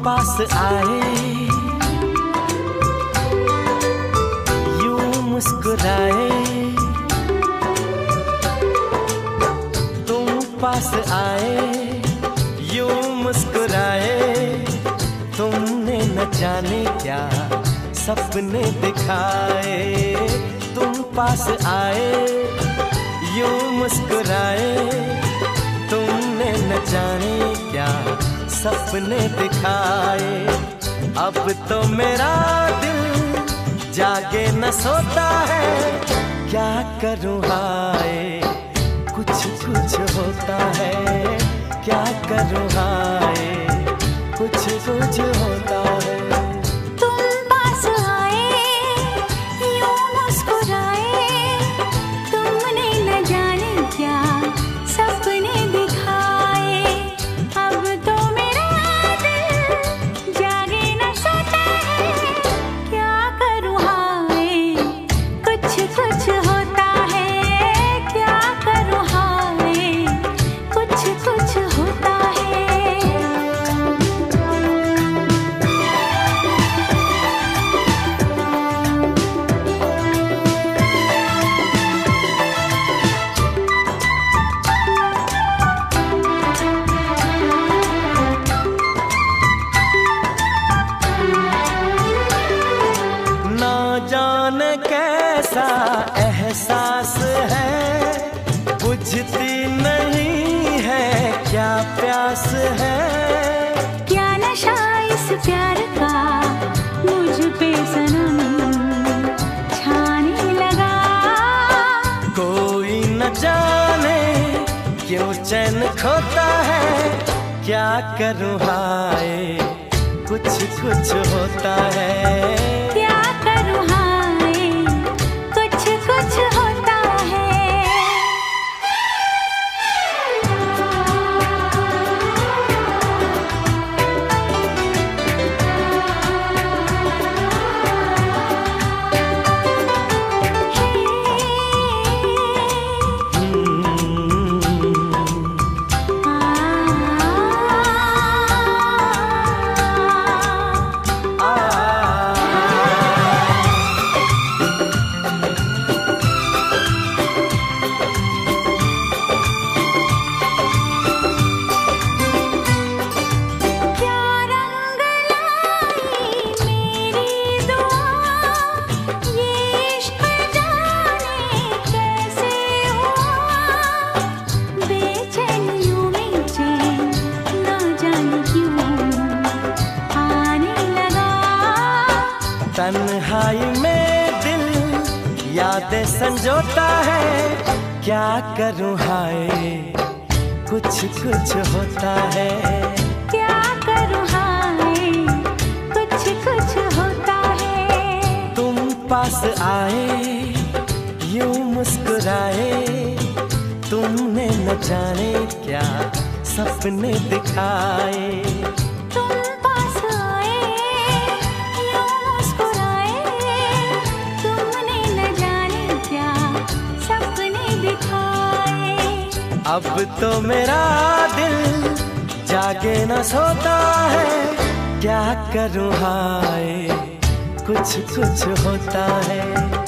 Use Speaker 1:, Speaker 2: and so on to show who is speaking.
Speaker 1: पास आए, यूं मुस्कुराए, तुम पास आए, यूं मुस्कुराए, तुमने न जाने क्या सपने दिखाए। तुम पास आए, यूं मुस्कुराए, तुमने न जाने क्या सपने दिखाए। अब तो मेरा दिल जागे न सोता है, क्या करूं हाय कुछ कुछ होता है, क्या करूं हाय कुछ कुछ होता है। जाने कैसा एहसास है, बुझती नहीं है क्या प्यास है।
Speaker 2: क्या नशा इस प्यार का मुझ पे सनम छाने लगा।
Speaker 1: कोई न जाने क्यों चैन खोता है, क्या करूं हाय कुछ कुछ होता है। तन्हाई में दिल यादें संजोता है, क्या करूं हाय कुछ कुछ होता है।
Speaker 2: क्या करूं हाय कुछ कुछ होता है।
Speaker 1: तुम पास आए, यूं मुस्कुराए, तुमने न जाने क्या सपने दिखाए। अब तो मेरा दिल जागे न सोता है, क्या करूं हाय कुछ कुछ होता है।